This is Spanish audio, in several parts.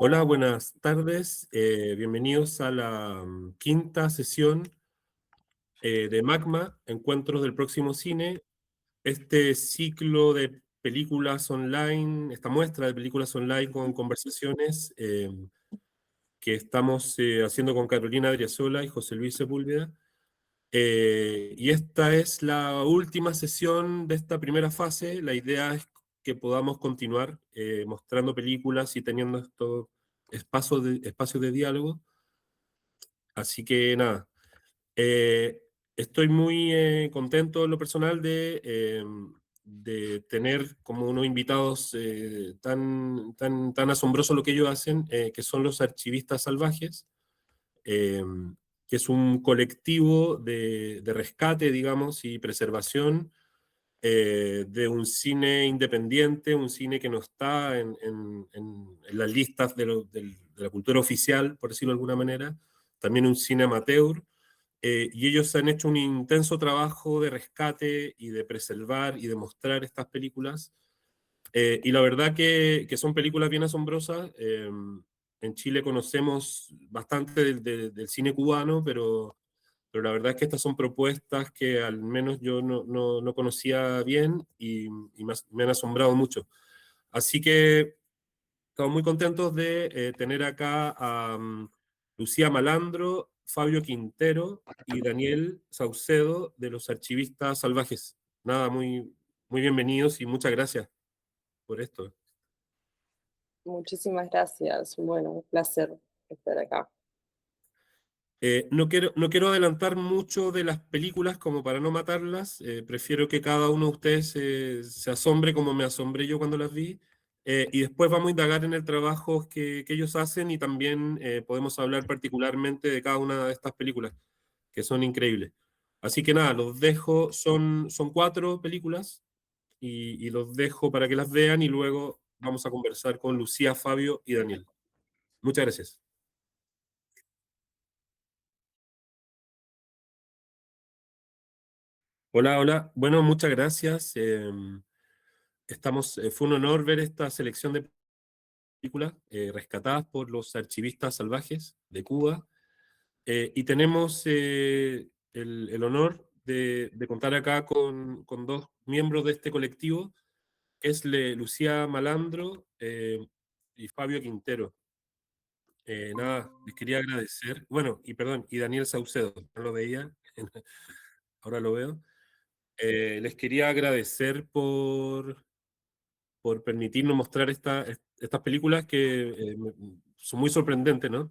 Hola, buenas tardes. Bienvenidos a la quinta sesión de Magma, Encuentros del Próximo Cine. Este ciclo de películas online, esta muestra de películas online con conversaciones que estamos haciendo con Carolina Adriasola y José Luis Sepúlveda. Y esta es la última sesión de esta primera fase. La idea es que podamos continuar mostrando películas y teniendo estos espacios de diálogo. Así que nada, eh, estoy muy contento en lo personal de tener como unos invitados tan asombrosos lo que ellos hacen, que son los Archivistas Salvajes, eh, que es un colectivo de rescate, digamos, y preservación de un cine independiente, un cine que no está en las listas de la cultura oficial, por decirlo de alguna manera, también un cine amateur, y ellos han hecho un intenso trabajo de rescate y de preservar y de mostrar estas películas, y la verdad que son películas bien asombrosas. En Chile conocemos bastante del cine cubano, pero la verdad es que estas son propuestas que al menos yo no conocía bien y me han asombrado mucho. Así que estamos muy contentos de tener acá a Lucía Malandro, Fabio Quintero y Daniel Saucedo de los Archivistas Salvajes. Nada, muy bienvenidos y muchas gracias por esto. Muchísimas gracias. Bueno, un placer estar acá. No quiero adelantar mucho de las películas como para no matarlas. Prefiero que cada uno de ustedes se asombre como me asombré yo cuando las vi. Y después vamos a indagar en el trabajo que ellos hacen y también podemos hablar particularmente de cada una de estas películas, que son increíbles. Así que nada, los dejo. Son cuatro películas y los dejo para que las vean y luego vamos a conversar con Lucía, Fabio y Daniel. Muchas gracias. Hola, hola. Bueno, muchas gracias. Fue un honor ver esta selección de películas rescatadas por los archivistas salvajes de Cuba. Y tenemos el honor de contar acá con dos miembros de este colectivo, que es Lucía Malandro y Fabio Quintero. Nada, les quería agradecer. Bueno, y perdón, y Daniel Saucedo, no lo veía, ahora lo veo. Les quería agradecer por permitirnos mostrar estas películas que son muy sorprendentes, ¿no?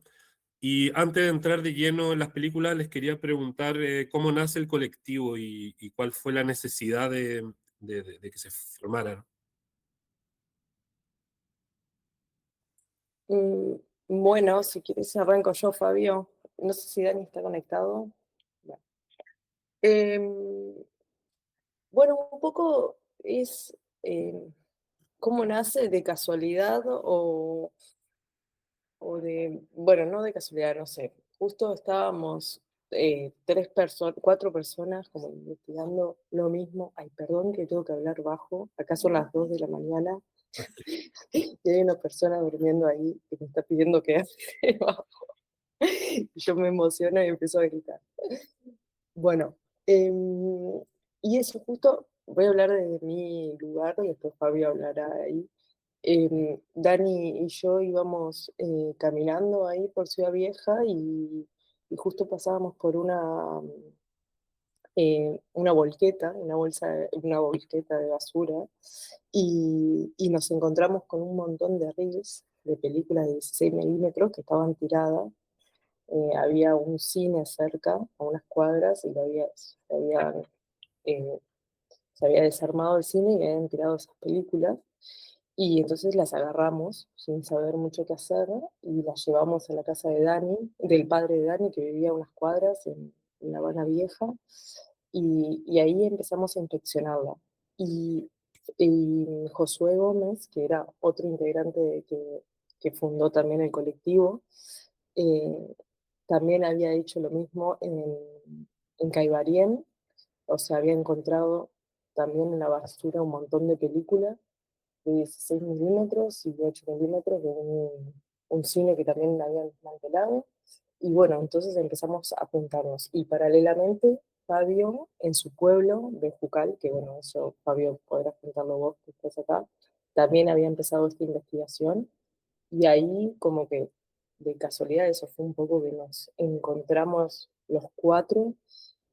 Y antes de entrar de lleno en las películas, les quería preguntar cómo nace el colectivo y cuál fue la necesidad de que se formara. Mm, bueno, si quieres arranco yo, Fabio. No sé si Dani está conectado. Bueno, Em, bueno, un poco es cómo nace de casualidad o de, bueno, no de casualidad, no sé. Justo estábamos cuatro personas como investigando lo mismo. Ay, perdón que tengo que hablar bajo. Acá son las 2 de la mañana. Y hay una persona durmiendo ahí que me está pidiendo que hable bajo. Y yo me emociono y empiezo a gritar. Bueno, y eso justo, voy a hablar desde mi lugar y después Fabio hablará ahí. Dani y yo íbamos caminando ahí por Ciudad Vieja y justo pasábamos por una volqueta, una volqueta de basura, y nos encontramos con un montón de reels de películas de 16 milímetros que estaban tiradas. Había un cine cerca, a unas cuadras, y eh, se había desarmado el cine y habían tirado esas películas. Y entonces las agarramos sin saber mucho qué hacer y las llevamos a la casa de Dani, del padre de Dani, que vivía a unas cuadras en La Habana Vieja, y ahí empezamos a inspeccionarla. Y Josué Gómez, que era otro integrante que fundó también el colectivo, eh, también había hecho lo mismo en Caibarien, o sea, había encontrado también en la basura un montón de películas de 16 milímetros y de 8 milímetros de un un cine que también habían desmantelado. Y bueno, entonces empezamos a juntarnos. Y paralelamente, Fabio, en su pueblo de Jucal, que bueno, eso, Fabio, podrás contarlo vos que estás acá, también había empezado esta investigación. Y ahí como que de casualidad eso fue un poco que nos encontramos los cuatro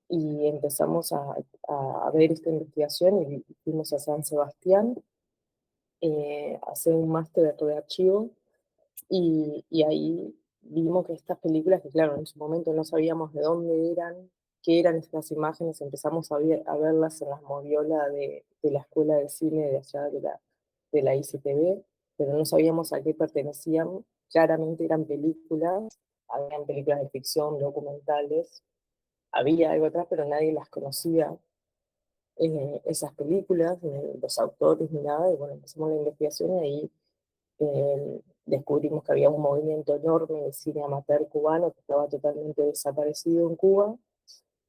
y empezamos a ver esta investigación y fuimos a San Sebastián a hacer un máster de archivo y ahí vimos que estas películas, que claro, en su momento no sabíamos de dónde eran, qué eran estas imágenes, empezamos a verlas en las moviolas de la escuela de cine de allá de la ICTV, pero no sabíamos a qué pertenecían. Claramente eran películas, habían películas de ficción, documentales, había algo atrás, pero nadie las conocía, esas películas, ni los autores, ni nada, y bueno, empezamos la investigación y ahí descubrimos que había un movimiento enorme de cine amateur cubano que estaba totalmente desaparecido en Cuba,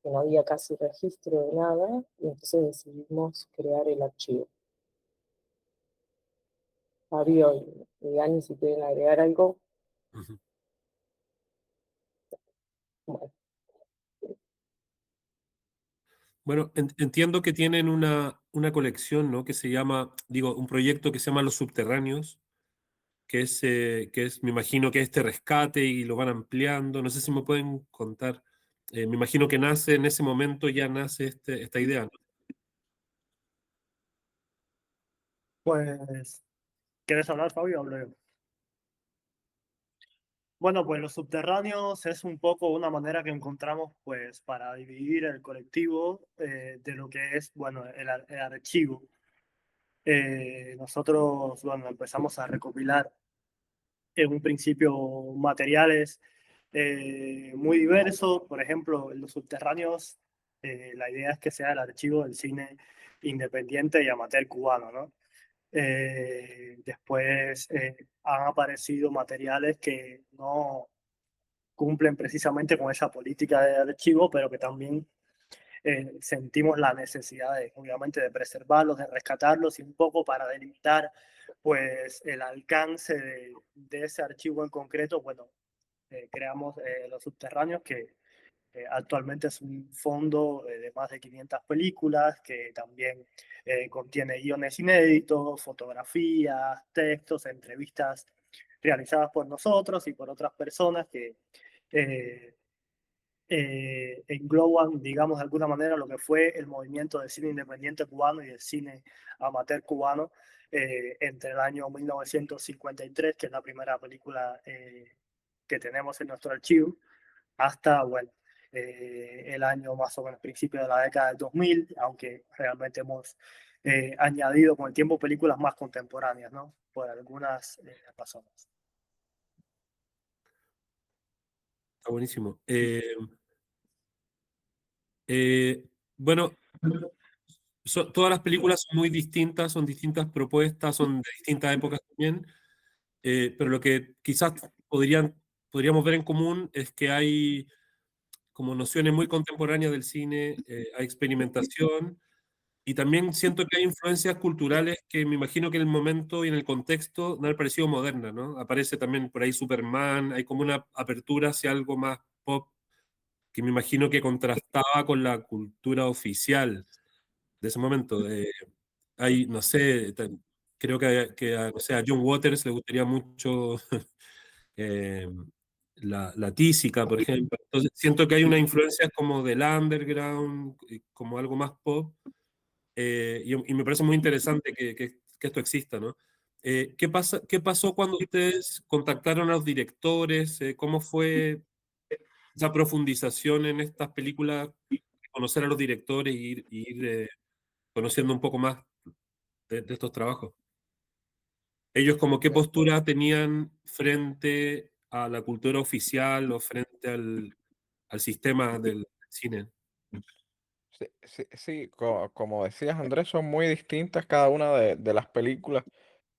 que no había casi registro de nada, y entonces decidimos crear el archivo. Fabio y Dani, si quieren agregar algo, Ujú. bueno, Bueno, entiendo que tienen una colección, ¿no? Que se llama, digo, un proyecto que se llama Los Subterráneos, me imagino que este rescate y lo van ampliando. No sé si me pueden contar. Me imagino que nace en ese momento, ya nace esta idea, ¿no? Pues, ¿quieres hablar, Fabio? Hablo yo. Bueno, pues los subterráneos es un poco una manera que encontramos pues para dividir el colectivo de lo que es, bueno, el archivo. Nosotros, bueno, empezamos a recopilar en un principio materiales muy diversos. Por ejemplo, en los subterráneos, la idea es que sea el archivo del cine independiente y amateur cubano, ¿no? Después han aparecido materiales que no cumplen precisamente con esa política de archivo, pero que también sentimos la necesidad de, obviamente, de preservarlos, de rescatarlos y un poco para delimitar pues el alcance de ese archivo en concreto. Bueno, creamos Los Subterráneos, que actualmente es un fondo de más de 500 películas que también contiene guiones inéditos, fotografías, textos, entrevistas realizadas por nosotros y por otras personas que eh, engloban, digamos, de alguna manera lo que fue el movimiento del cine independiente cubano y el cine amateur cubano entre el año 1953, que es la primera película que tenemos en nuestro archivo, hasta, bueno, el año más o menos principio de la década del 2000, aunque realmente hemos añadido con el tiempo películas más contemporáneas, ¿no? Por algunas razones. Está buenísimo. Eh, bueno, todas las películas son muy distintas, son distintas propuestas, son de distintas épocas también, pero lo que quizás podríamos ver en común es que hay como nociones muy contemporáneas del cine, hay experimentación y también siento que hay influencias culturales que me imagino que en el momento y en el contexto no han parecido modernas, ¿no? Aparece también por ahí Superman, hay como una apertura hacia algo más pop que me imagino que contrastaba con la cultura oficial de ese momento. Hay, no sé, creo no sé, a John Waters le gustaría mucho eh, la tísica, por ejemplo. Entonces, siento que hay una influencia como del underground, como algo más pop, y me parece muy interesante que esto exista, ¿no? ¿Qué pasó cuando ustedes contactaron a los directores? ¿Cómo fue esa profundización en estas películas? Conocer a los directores y ir conociendo un poco más de estos trabajos. Ellos como qué postura tenían frente a la cultura oficial o frente al sistema del cine. Sí, sí, sí, como decías, Andrés, son muy distintas cada una de las películas.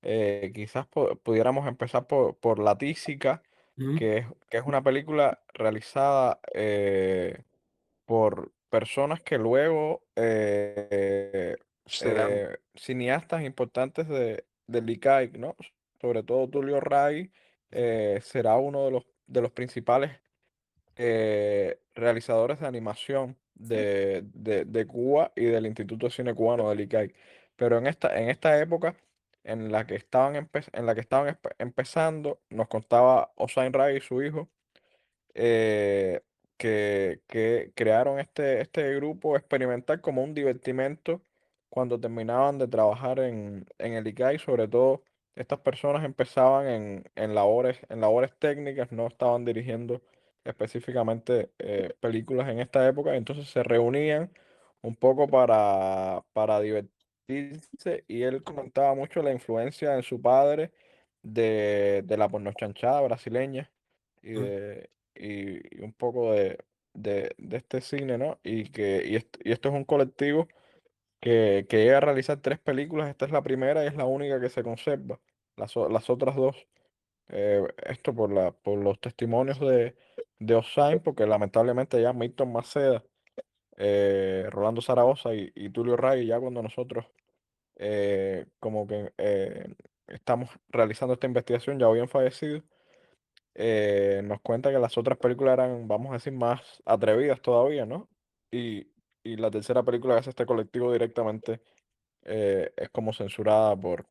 Quizás pudiéramos empezar por La Tísica, Ujú. que es una película realizada por personas que luego, cineastas importantes del ICAIC, ¿no? Sobre todo Tulio Ray será uno de los principales realizadores de animación de Cuba y del Instituto de Cine Cubano del ICAI. Pero en esta época en la que en la que estaban empezando, nos contaba Hossein Ray y su hijo, eh, que crearon este grupo experimental como un divertimento cuando terminaban de trabajar en el ICAI. Sobre todo, estas personas empezaban en labores técnicas, no estaban dirigiendo específicamente películas en esta época, entonces se reunían un poco para divertirse, y él comentaba mucho la influencia en su padre de la pornochanchada brasileña y Mm. y un poco de este cine, ¿no? Y esto es un colectivo que llega a realizar 3 películas. Esta es la primera y es la única que se conserva. Las otras dos, esto por los testimonios de Osain, porque lamentablemente ya Milton Maceda, Rolando Zaragoza y Tulio Ray, ya cuando nosotros como que estamos realizando esta investigación, ya habían fallecido. Nos cuenta que las otras películas eran, vamos a decir, más atrevidas todavía, ¿no? Y, y la tercera película que hace este colectivo directamente es como censurada por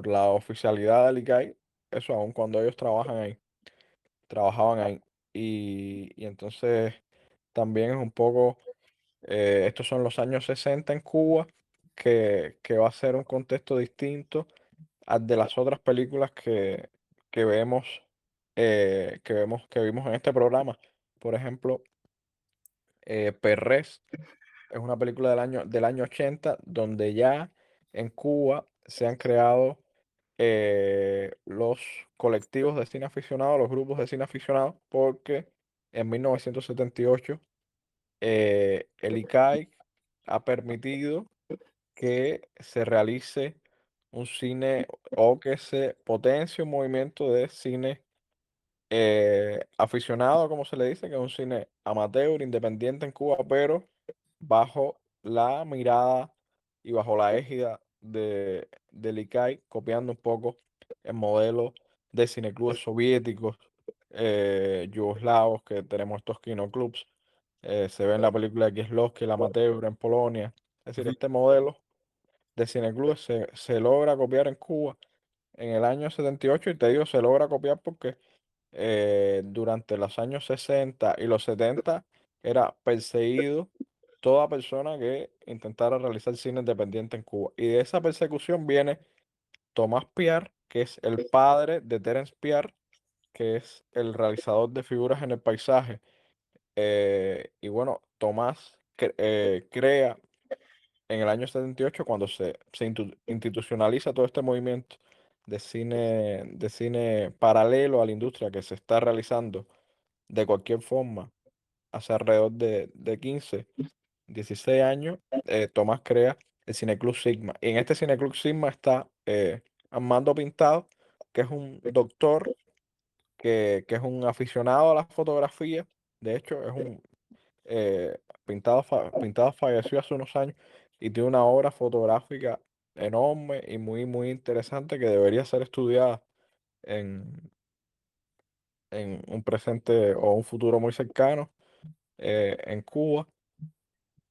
la oficialidad del ICAI, eso aun cuando ellos trabajaban ahí. Y entonces también es un poco, estos son los años 60 en Cuba, que va a ser un contexto distinto al de las otras películas que vemos, que vimos en este programa. Por ejemplo, Perrés es una película del año 80, donde ya en Cuba se han creado los colectivos de cine aficionado, los grupos de cine aficionado, porque en 1978 el ICAI ha permitido que se realice un cine, o que se potencie un movimiento de cine aficionado, como se le dice, que es un cine amateur, independiente en Cuba, pero bajo la mirada y bajo la égida del ICAI, copiando un poco el modelo de cineclubes soviéticos, yugoslavos, que tenemos estos kinoclubs. Se ve en la película de Kieslowski, el amateur en Polonia. Es decir, Ujú. este modelo de cineclubes se logra copiar en Cuba en el año 78, y te digo, se logra copiar porque durante los años 60 y los 70 era perseguido toda persona que intentara realizar cine independiente en Cuba. Y de esa persecución viene Tomás Piar, que es el padre de Terence Piar, que es el realizador de Figuras en el Paisaje. Y bueno, Tomás crea en el año 78, cuando se institucionaliza todo este movimiento de cine paralelo a la industria que se está realizando de cualquier forma hace alrededor de 15, 16 años. Tomás crea el Cineclub Sigma. Y en este Cineclub Sigma está Armando Pintado, que es un doctor, que es un aficionado a la fotografía. De hecho, es un Pintado falleció hace unos años y tiene una obra fotográfica enorme y muy, muy interesante, que debería ser estudiada en, en un presente o un futuro muy cercano en Cuba.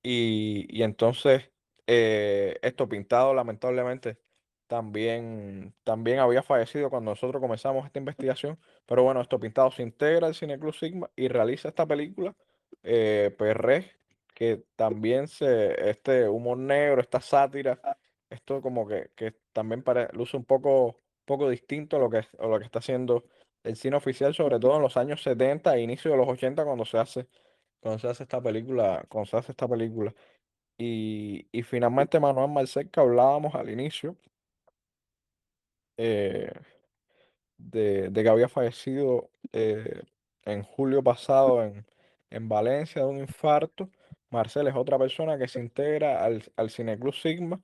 Y entonces, esto Pintado lamentablemente también había fallecido cuando nosotros comenzamos esta investigación. Pero bueno, esto Pintado se integra al Cineclub Sigma y realiza esta película, Perrés, que también este humor negro, esta sátira, esto como que también luce un poco distinto a lo que está haciendo el cine oficial, sobre todo en los años 70 e inicio de los 80, cuando se hace esta película. Y finalmente Manuel Marcel, que hablábamos al inicio, eh, de que había fallecido en julio pasado en Valencia de un infarto. Marcel es otra persona que se integra al Cineclub Sigma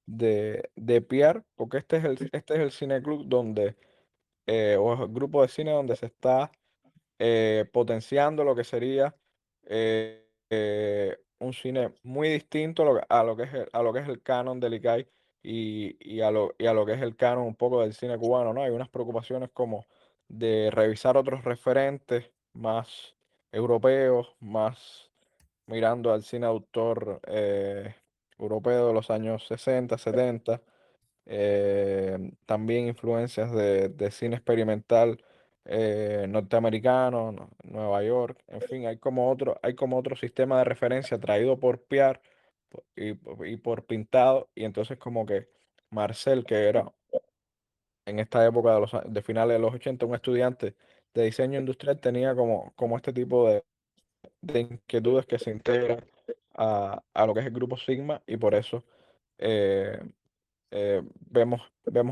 de Pierre, porque este es el cineclub donde, o es el grupo de cine donde se está potenciando lo que sería un cine muy distinto a lo que es a lo que es el canon del ICAI, y a lo que es el canon un poco del cine cubano, ¿no? Hay unas preocupaciones como de revisar otros referentes más europeos, más mirando al cine autor europeo de los años 60, 70, también influencias de cine experimental norteamericano, Nueva York, en fin, hay como otro sistema de referencia traído por Piar y por Pintado, y entonces como que Marcel, que era en esta época de finales de los 80 un estudiante de diseño industrial, tenía como este tipo de inquietudes que se integran a lo que es el grupo Sigma, y por eso eh, vemos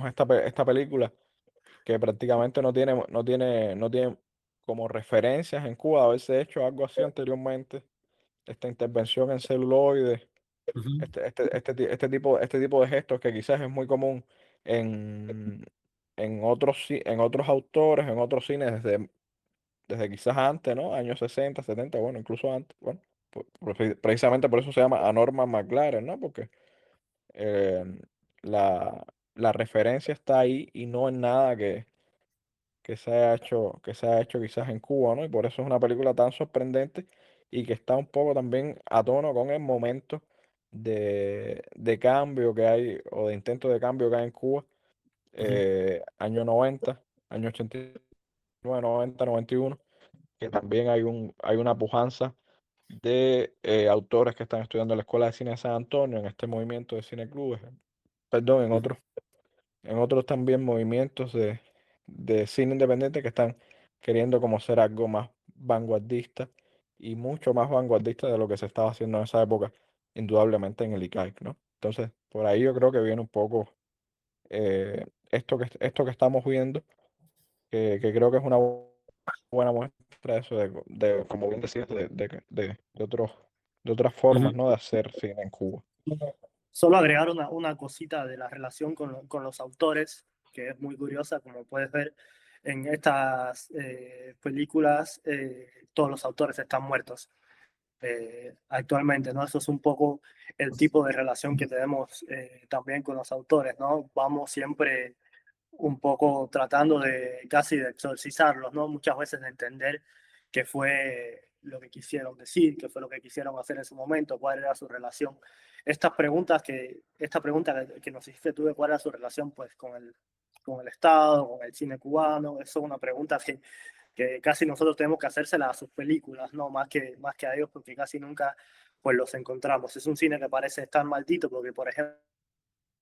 esta película que prácticamente no tiene como referencias en Cuba haberse hecho algo así anteriormente, esta intervención en celuloide, Ujú, este tipo de gestos que quizás es muy común en otros autores, en otros cines desde quizás antes, ¿no? Años 60, 70, bueno, incluso antes, bueno, precisamente por eso se llama a Norman McLaren, ¿no? Porque eh, la, la referencia está ahí y no en nada que se haya hecho quizás en Cuba, ¿no? Y por eso es una película tan sorprendente y que está un poco también a tono con el momento de cambio que hay o de intento de cambio que hay en Cuba, ujú, año 90, año 89, 90, 91, que también hay una pujanza de autores que están estudiando en la Escuela de Cine de San Antonio, en este movimiento de cineclubes, perdón, ujú, en otros también movimientos de cine independiente que están queriendo como ser algo más vanguardista y mucho más vanguardista de lo que se estaba haciendo en esa época, indudablemente en el ICAIC, ¿no? Entonces, por ahí yo creo que viene un poco esto que estamos viendo, que creo que es una buena muestra de eso, como bien decías, de otras ujú, formas, ¿no? De hacer cine en Cuba. Solo agregar una cosita de la relación con los autores, que es muy curiosa, como puedes ver en estas películas, todos los autores están muertos actualmente, ¿no? Eso es un poco el tipo de relación que tenemos también con los autores, ¿no? Vamos siempre un poco tratando de casi de exorcizarlos, ¿no? Muchas veces de entender qué fue lo que quisieron decir, qué fue lo que quisieron hacer en su momento, cuál era su relación. Esta pregunta que nos hiciste tú de cuál era su relación pues con el Estado, con el cine cubano, eso es una pregunta que casi nosotros tenemos que hacérsela a sus películas, ¿no? Más que a ellos, porque casi nunca pues los encontramos. Es un cine que parece estar maldito porque, por ejemplo,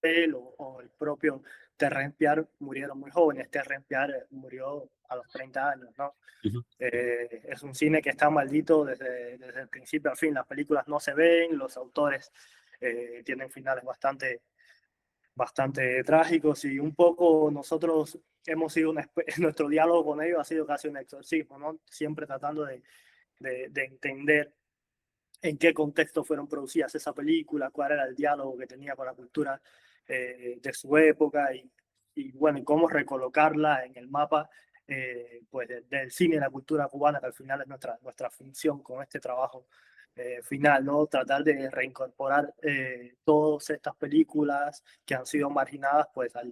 él o el propio Terrence Piar murieron muy jóvenes. Terrence Piar murió a los 30 años, ¿no? ujú. Es un cine que está maldito desde el principio al fin. Las películas no se ven, los autores tienen finales bastante trágicos y un poco nosotros hemos sido nuestro diálogo con ellos ha sido casi un exorcismo, ¿no? Siempre tratando de entender en qué contexto fueron producidas esa película, cuál era el diálogo que tenía con la cultura de su época y bueno, y cómo recolocarla en el mapa pues del cine y la cultura cubana, que al final es nuestra función con este trabajo final, ¿no? Tratar de reincorporar todas estas películas que han sido marginadas pues al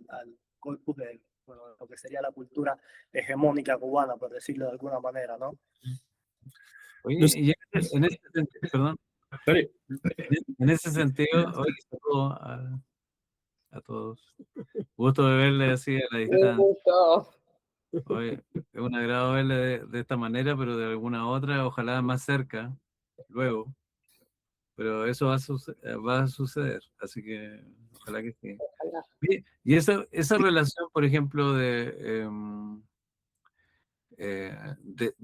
corpus de bueno, lo que sería la cultura hegemónica cubana, por decirlo de alguna manera, ¿no? Oye, No sé, y en ese sentido, perdón, dale. en ese sentido, hoy saludo a todos. Gusto de verle así a la Un distancia. gusto. Hoy es un agrado verle de esta manera, pero de alguna otra, ojalá más cerca, luego. Pero eso va a suceder, así que ojalá que sí. Ojalá. Y esa relación, por ejemplo, de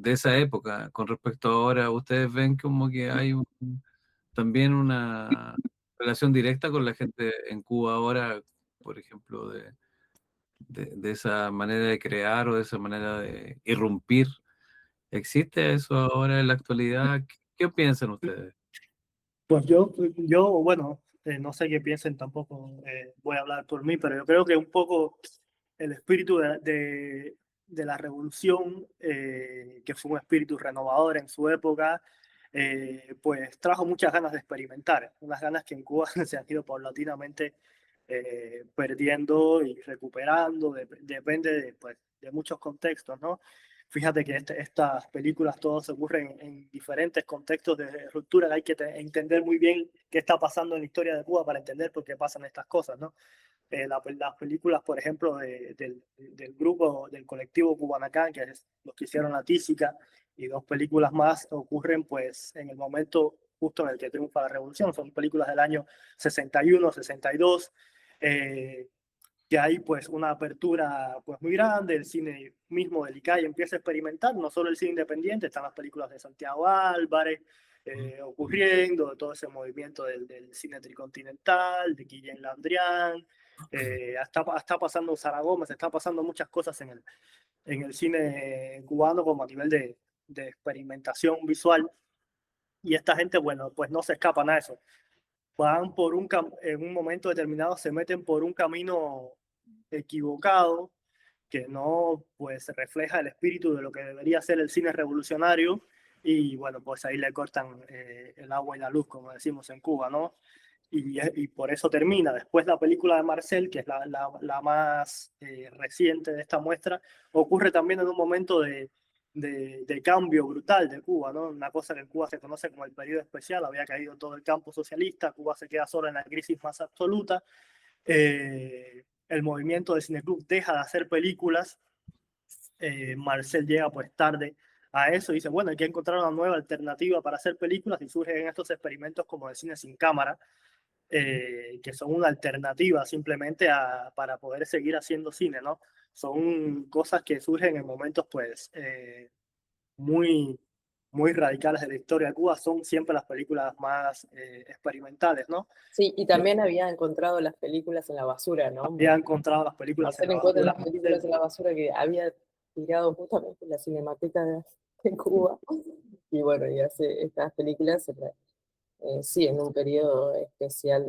esa época con respecto a ahora, ¿ustedes ven como que hay también una relación directa con la gente en Cuba ahora, por ejemplo, de esa manera de crear o de esa manera de irrumpir? ¿Existe eso ahora en la actualidad? ¿Qué piensan ustedes? Pues bueno, no sé qué piensen tampoco, voy a hablar por mí, pero yo creo que un poco el espíritu de la revolución, que fue un espíritu renovador en su época, pues trajo muchas ganas de experimentar, unas ganas que en Cuba se han ido paulatinamente perdiendo y recuperando, depende pues, de muchos contextos, ¿no? Fíjate que estas películas todas ocurren en diferentes contextos de ruptura, hay que entender muy bien qué está pasando en la historia de Cuba para entender por qué pasan estas cosas, ¿no? Las películas, por ejemplo, del grupo, del colectivo Cubanacán, que es los que hicieron La Tísica, y dos películas más ocurren pues en el momento justo en el que triunfa la revolución. Son películas del año 61, 62, que hay pues una apertura pues muy grande, el cine mismo del ICAI empieza a experimentar, no solo el cine independiente, están las películas de Santiago Álvarez, ocurriendo, todo ese movimiento del cine tricontinental, de Guillén Landrián, está pasando Sara Gómez, está pasando muchas cosas en el cine cubano como a nivel de experimentación visual, y esta gente, bueno, pues no se escapan a eso. Van por en un momento determinado se meten por un camino equivocado que no pues refleja el espíritu de lo que debería ser el cine revolucionario, y bueno, pues ahí le cortan el agua y la luz, como decimos en Cuba, ¿no? Y por eso termina. Después la película de Marcel, que es la más reciente de esta muestra, ocurre también en un momento de cambio brutal de Cuba, ¿no? Una cosa que en Cuba se conoce como el periodo especial, había caído todo el campo socialista, Cuba se queda sola en la crisis más absoluta, el movimiento de Cineclub deja de hacer películas, Marcel llega pues tarde a eso y dice, bueno, hay que encontrar una nueva alternativa para hacer películas, y surgen estos experimentos como de cine sin cámara, que son una alternativa simplemente para poder seguir haciendo cine, ¿no? Son cosas que surgen en momentos pues muy, muy radicales de la historia de Cuba, son siempre las películas más experimentales, ¿no? Sí, y también había encontrado las películas en la basura, ¿no? Había encontrado las películas en Marcel la encuentra basura. las películas en la basura que había tirado justamente en la Cinemateca de Cuba. Y bueno, y hace estas películas sí, en un periodo especial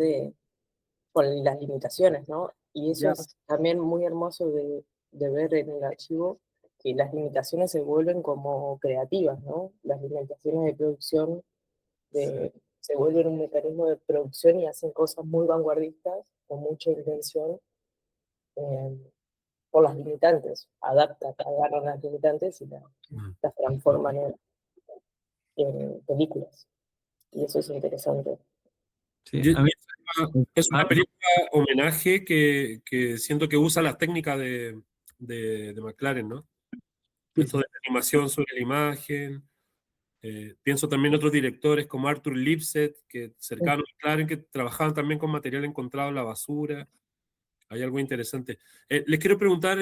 con las limitaciones, ¿no? Y eso Ya, es también muy hermoso de ver en el archivo, que las limitaciones se vuelven como creativas, ¿no? Las limitaciones de producción se vuelven un mecanismo de producción y hacen cosas muy vanguardistas, con mucha intención, eh, por las limitantes. Agarran las limitantes y las transforman en películas. Y eso es interesante. Sí, Y a mí, es una ah, película homenaje que siento que usa las técnicas de McLaren, ¿no? Esto de la animación sobre la imagen. Pienso también en otros directores como Arthur Lipset, que cercano a McLaren, que trabajaban también con material encontrado en la basura. Hay algo interesante. Les quiero preguntar,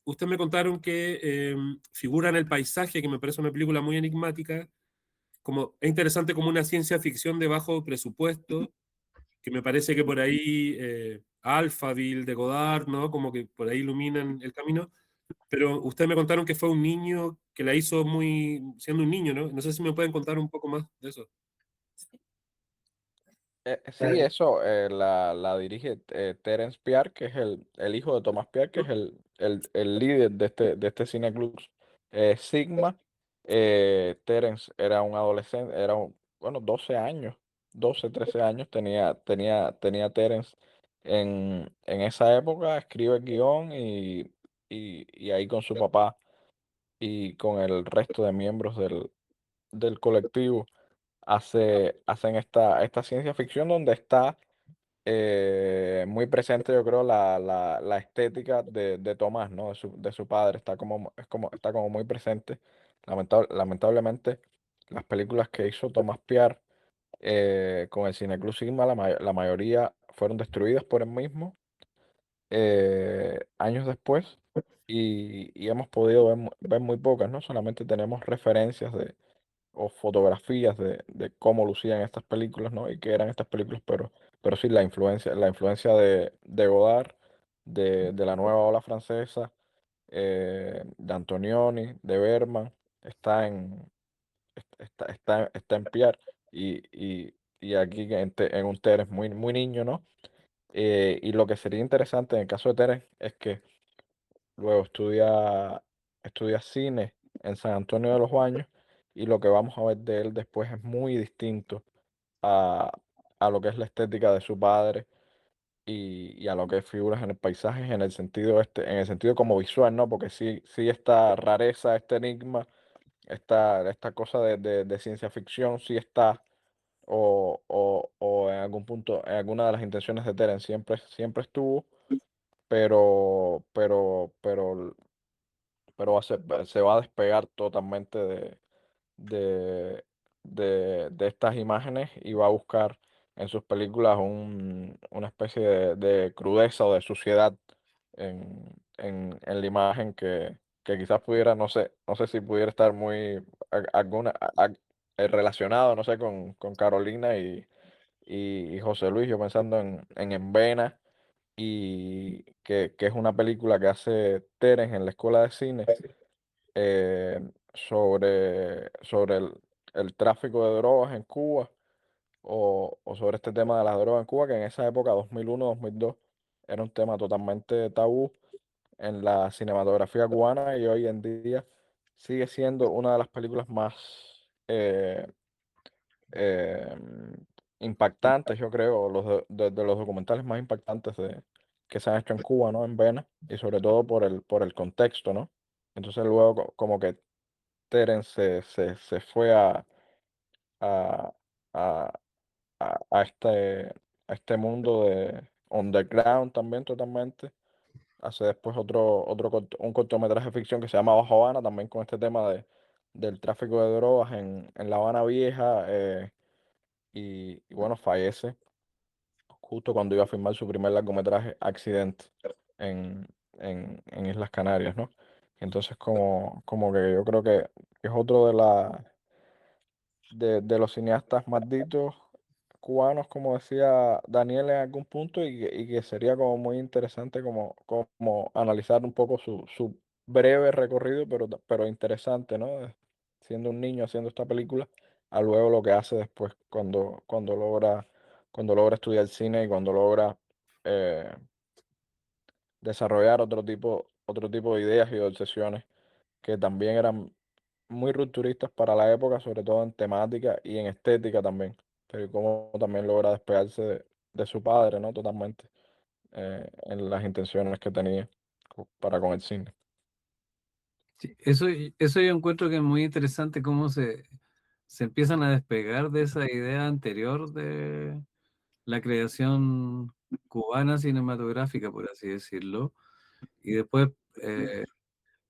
ustedes me contaron que figura en El Paisaje, que me parece una película muy enigmática, como, es interesante como una ciencia ficción de bajo presupuesto, que me parece que por ahí Alphaville de Godard, ¿no? Como que por ahí iluminan el camino. Pero ustedes me contaron que fue un niño que la hizo muy, siendo un niño, ¿no? No sé si me pueden contar un poco más de eso. Sí, eso la dirige Terence Piar, que es el hijo de Tomás Piar, que es el líder de este cineclub Sigma. Terence era un adolescente, bueno, 12 años, 12 13 años tenía Terence en esa época, escribe el guión y ahí con su papá y con el resto de miembros del colectivo hacen esta ciencia ficción donde está muy presente, yo creo, la estética de Tomás, ¿no? De su padre, está como muy presente. Lamentablemente, las películas que hizo Tomás Piar con el Cineclub Sigma, la mayoría fueron destruidas por él mismo años después, y hemos podido ver muy pocas, ¿no? Solamente tenemos referencias o fotografías de cómo lucían estas películas, ¿no? Y qué eran estas películas, pero sí la influencia de Godard, de la nueva ola francesa, de Antonioni, de Bergman, está en Pierre, y aquí en un Terence muy niño, ¿no? Y lo que sería interesante en el caso de Terence es que luego estudia cine en San Antonio de los Baños, y lo que vamos a ver de él después es muy distinto a, a lo que es la estética de su padre, y a lo que es figuras en el paisaje en el sentido en el sentido como visual, ¿no? Porque sí esta rareza, este enigma, esta cosa de ciencia ficción, sí está, o en algún punto, en alguna de las intenciones de Teren siempre estuvo, pero se va a despegar totalmente de, de estas imágenes y va a buscar en sus películas una especie de crudeza o de suciedad en la imagen que quizás pudiera, no sé si pudiera estar muy relacionado, no sé, con Carolina y José Luis, yo pensando en Vena, y que es una película que hace Terence en la escuela de cine, sobre el tráfico de drogas en Cuba, o sobre este tema de las drogas en Cuba, que en esa época, 2001, 2002, era un tema totalmente tabú en la cinematografía cubana, y hoy en día sigue siendo una de las películas más eh, eh, impactantes, yo creo, de los documentales más impactantes que se han hecho en Cuba, ¿no? En Vena, y sobre todo por el contexto, ¿no? Entonces luego como que Terence se fue a, a, a este mundo de underground también totalmente. Hace después un cortometraje de ficción que se llama Bajo Habana, también con este tema del tráfico de drogas en La Habana Vieja, y bueno, fallece justo cuando iba a filmar su primer largometraje, Accidente, en, en Islas Canarias, ¿no? Entonces como que yo creo que es otro de los cineastas malditos cubanos, como decía Daniel en algún punto, y que sería como muy interesante como analizar un poco su breve recorrido, pero interesante, ¿no? Siendo un niño haciendo esta película, a luego lo que hace después cuando logra estudiar cine y cuando logra eh, desarrollar otro tipo de ideas y de obsesiones que también eran muy rupturistas para la época, sobre todo en temática y en estética también, pero cómo también logra despegarse de su padre, ¿no? Totalmente, en las intenciones que tenía para con el cine. Sí, eso yo encuentro que es muy interesante cómo se empiezan a despegar de esa idea anterior de la creación cubana cinematográfica, por así decirlo, y después eh,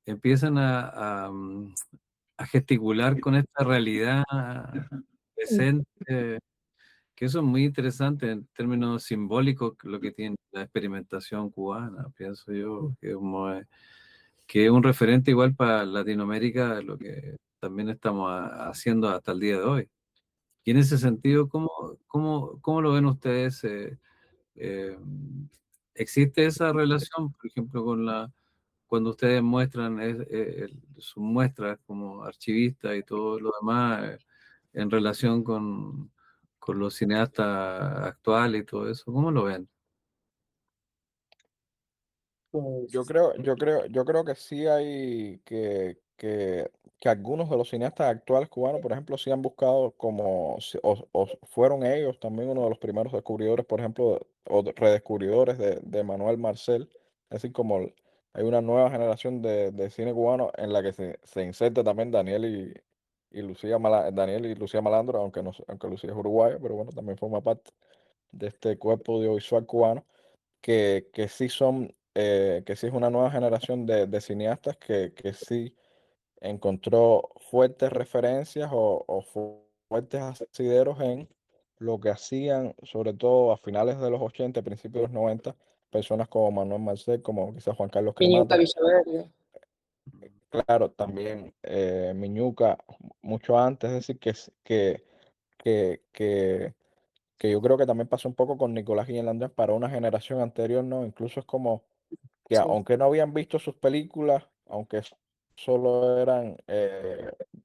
empiezan a gesticular con esta realidad presente, que eso es muy interesante en términos simbólicos, lo que tiene la experimentación cubana, pienso yo, que es un referente igual para Latinoamérica, lo que también estamos haciendo hasta el día de hoy. Y en ese sentido, ¿cómo lo ven ustedes? Eh, ¿Existe esa relación, por ejemplo, cuando ustedes muestran sus muestras como archivistas y todo lo demás, en relación con los cineastas actuales y todo eso? ¿Cómo lo ven? Yo Pues, creo, yo creo, yo creo que sí hay que algunos de los cineastas actuales cubanos, por ejemplo, sí han buscado o fueron ellos también uno de los primeros descubridores, por ejemplo, redescubridores de Manuel Marcel. Es decir, hay una nueva generación de cine cubano en la que se inserta también Daniel y Lucía Malandro, aunque Lucía es uruguaya, pero bueno, también forma parte de este cuerpo audiovisual cubano que sí es una nueva generación de cineastas que sí encontró fuertes referencias fuertes asideros en lo que hacían, sobre todo a finales de los 80, principios de los 90, personas como Manuel Marcel, como quizás Juan Carlos Piñuca Cremata, Villaverde. claro, también Miñuca, mucho antes, es decir, que, que, que yo creo que también pasó un poco con Nicolás Guillén Landés para una generación anterior, ¿no? Incluso es como que Sí. aunque no habían visto sus películas, aunque solo eran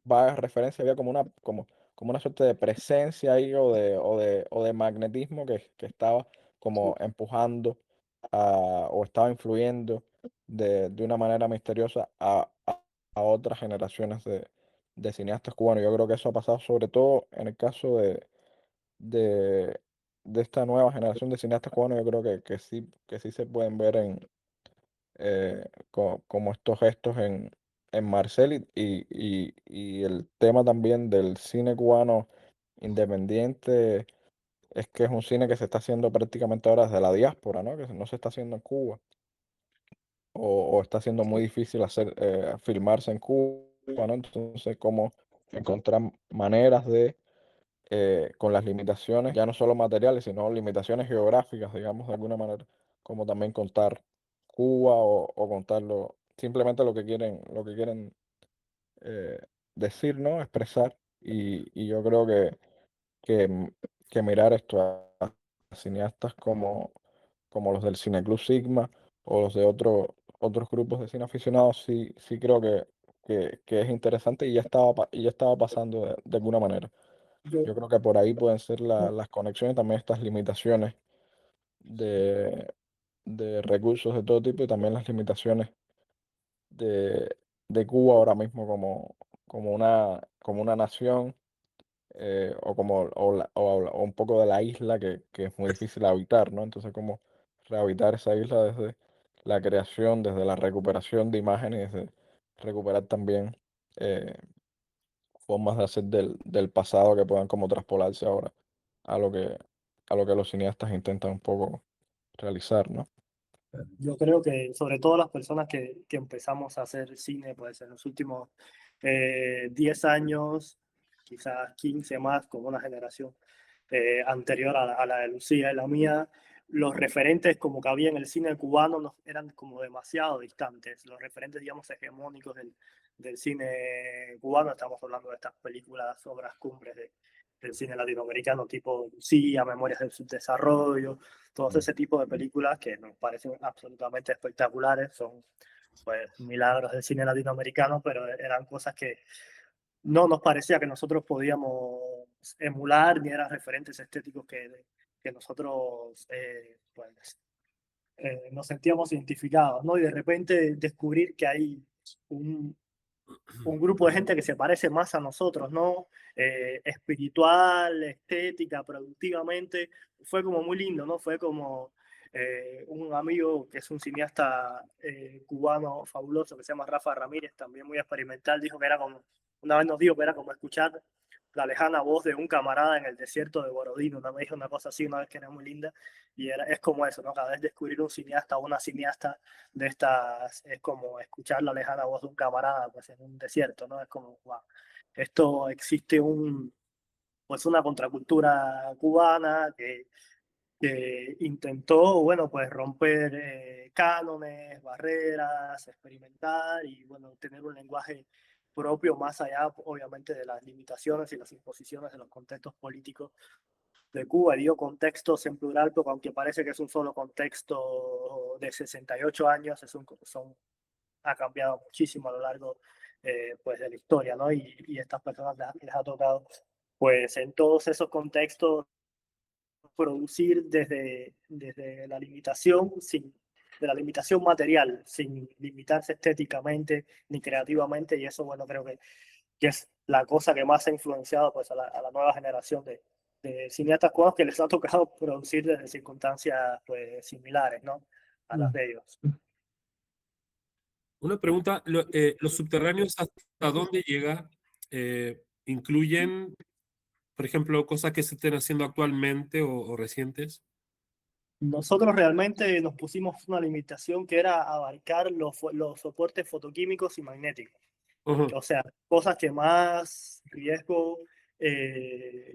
vagas referencias, había como una suerte de presencia ahí o de magnetismo que estaba como empujando o estaba influyendo de una manera misteriosa a otras generaciones de cineastas cubanos. Yo creo que eso ha pasado sobre todo en el caso de, de esta nueva generación de cineastas cubanos, yo creo que sí se pueden ver como estos gestos en Marcel y el tema también del cine cubano independiente es que es un cine que se está haciendo prácticamente ahora desde la diáspora, ¿no? Que no se está haciendo en Cuba o está siendo muy difícil filmarse en Cuba, ¿no? Entonces, cómo encontrar maneras de, con las limitaciones, ya no solo materiales, sino limitaciones geográficas, digamos, de alguna manera, como también contar Cuba o contarlo, simplemente lo que quieren eh, decir, ¿no? Expresar. Y yo creo que, m- que mirar esto a cineastas como los del Cineclub Sigma o los de otros grupos de cine aficionados, sí creo que es interesante y y ya estaba pasando de alguna manera. Yo, Yo creo que por ahí pueden ser las conexiones, también estas limitaciones de, de recursos de todo tipo y también las limitaciones de Cuba ahora mismo como una nación o un poco de la isla que es muy difícil habitar, ¿no? Entonces, como rehabilitar esa isla desde la creación, desde la recuperación de imágenes, desde recuperar también eh, formas de hacer del pasado que puedan como traspolarse ahora a a lo que los cineastas intentan un poco realizar, ¿no? yo creo que sobre todo las personas que empezamos a hacer cine, pues en los últimos 10 años, quizás 15 más, como una generación anterior a la de Lucía y la mía, los referentes como que había en el cine cubano eran como demasiado distantes. Los referentes, digamos, hegemónicos del cine cubano, estamos hablando de estas películas, obras cumbres del cine latinoamericano, tipo Lucía, Memorias del Subdesarrollo, todo ese tipo de películas que nos parecen absolutamente espectaculares, son pues milagros del cine latinoamericano, pero eran cosas que no nos parecía que nosotros podíamos emular, ni eran referentes estéticos que nosotros pues, nos sentíamos identificados, ¿no? Y de repente descubrir que hay un, un grupo de gente que se parece más a nosotros, ¿no? Espiritual, estética, productivamente, fue como muy lindo, ¿no? Fue como un amigo que es un cineasta cubano fabuloso que se llama Rafa Ramírez, también muy experimental, dijo que era como, una vez nos dijo que era como escuchar la lejana voz de un camarada en el desierto de Borodino, ¿no? Me dijo una cosa así una vez que era muy linda, y es como eso, ¿no? Cada vez descubrir un cineasta o una cineasta de estas es como escuchar la lejana voz de un camarada pues en un desierto, ¿no? Es como, wow, esto existe pues una contracultura cubana que intentó, bueno, pues romper cánones, barreras, experimentar y, bueno, tener un lenguaje propio más allá, obviamente, de las limitaciones y las imposiciones de los contextos políticos de Cuba. Digo contextos en plural, porque aunque parece que es un solo contexto de 68 años, ha cambiado muchísimo a lo largo pues de la historia, ¿no? Y estas personas les ha tocado, pues en todos esos contextos, producir desde la limitación, de la limitación material, sin limitarse estéticamente ni creativamente, y eso, bueno, creo que es la cosa que más ha influenciado pues, a la nueva generación de cineastas cubanos que les ha tocado producir desde circunstancias pues, similares, ¿no? A las de ellos. Una pregunta, ¿los subterráneos hasta dónde llega? ¿Incluyen, por ejemplo, cosas que se estén haciendo actualmente o recientes? Nosotros realmente nos pusimos una limitación que era abarcar los soportes fotoquímicos y magnéticos. Ujú. O sea, cosas que más riesgo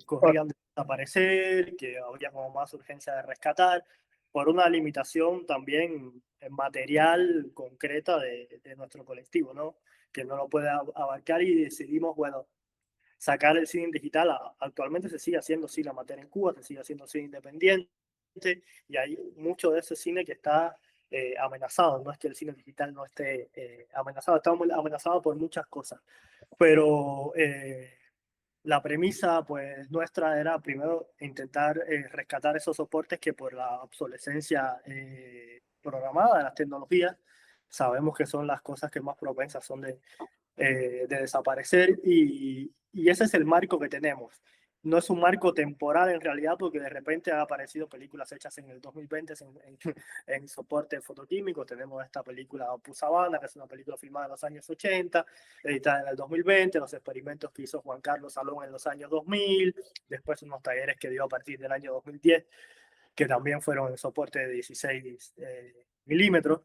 corrían de desaparecer, que habría como más urgencia de rescatar, por una limitación también material concreta de nuestro colectivo, ¿no? Que no lo puede abarcar y decidimos, bueno, sacar el cine digital. Actualmente se sigue haciendo cine amateur en Cuba, se sigue haciendo cine independiente y hay mucho de ese cine que está amenazado. No es que el cine digital no esté amenazado, está amenazado por muchas cosas. Pero la premisa pues nuestra era primero intentar rescatar esos soportes que por la obsolescencia programada de las tecnologías sabemos que son las cosas que más propensas son de desaparecer y ese es el marco que tenemos. no es un marco temporal en realidad, porque de repente han aparecido películas hechas en el 2020 en soporte fotoquímico. Tenemos esta película Opus Savannah, que es una película filmada en los años 80, editada en el 2020, los experimentos que hizo Juan Carlos Salón en los años 2000, después unos talleres que dio a partir del año 2010, que también fueron en soporte de 16 milímetros.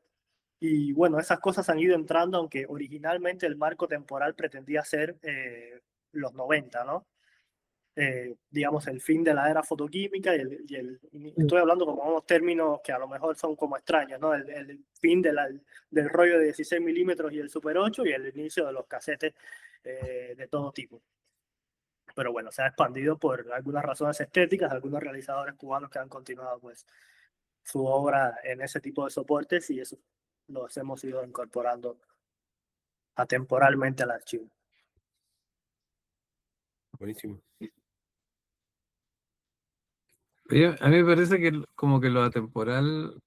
Y bueno, esas cosas han ido entrando, aunque originalmente el marco temporal pretendía ser los 90, ¿no? Digamos, el fin de la era fotoquímica estoy hablando como unos términos que a lo mejor son como extraños, ¿no? El fin del rollo de 16 milímetros y el Super 8 y el inicio de los casetes de todo tipo. Pero bueno, se ha expandido por algunas razones estéticas, algunos realizadores cubanos que han continuado pues su obra en ese tipo de soportes y eso los hemos ido incorporando atemporalmente al archivo. Buenísimo. Oye, a mí me parece que como que lo atemporal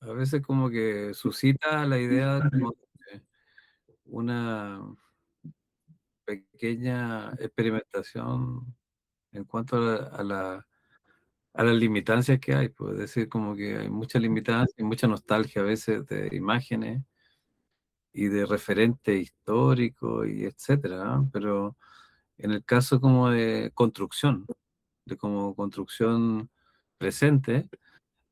a veces como que suscita la idea como de una pequeña experimentación en cuanto a las limitancias que hay, pues, es decir, como que hay mucha limitancia y mucha nostalgia a veces de imágenes y de referentes históricos y etcétera, ¿no? Pero en el caso como de construcción, de como construcción presente,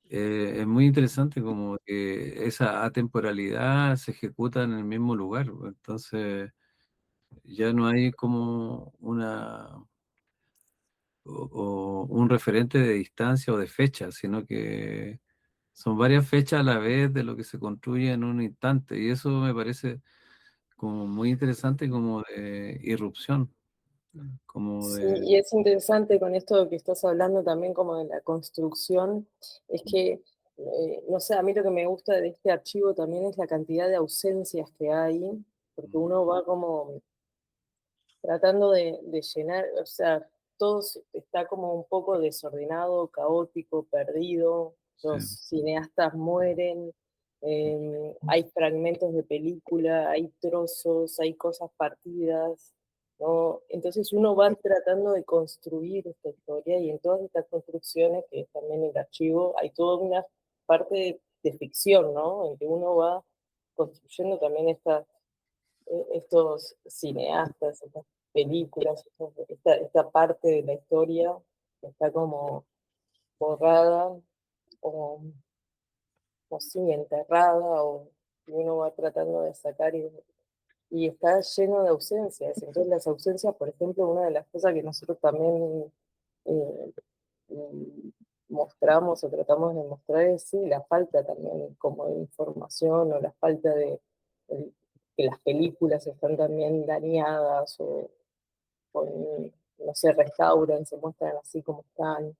es muy interesante como que esa atemporalidad se ejecuta en el mismo lugar, pues. Entonces ya no hay como o un referente de distancia o de fecha, sino que son varias fechas a la vez de lo que se construye en un instante. Y eso me parece como muy interesante como de irrupción, como Sí, de... y es interesante con esto que estás hablando también como de la construcción, es que, no sé, a mí lo que me gusta de este archivo también es la cantidad de ausencias que hay, porque uno va como tratando de llenar, o sea, todo está como un poco desordenado, caótico, perdido, Sí, los cineastas mueren, hay fragmentos de película, hay trozos, hay cosas partidas, ¿no? Entonces uno va tratando de construir esta historia y en todas estas construcciones, que es también el archivo, hay toda una parte de ficción, ¿no? En que uno va construyendo también estos cineastas, estas películas, esta parte de la historia que está como borrada o sí, enterrada o que uno va tratando de sacar y está lleno de ausencias. Entonces las ausencias, por ejemplo, una de las cosas que nosotros también eh, mm, mostramos o tratamos de mostrar es sí, la falta también como de información o la falta de que las películas están también dañadas o no se restauran, se muestran así como están,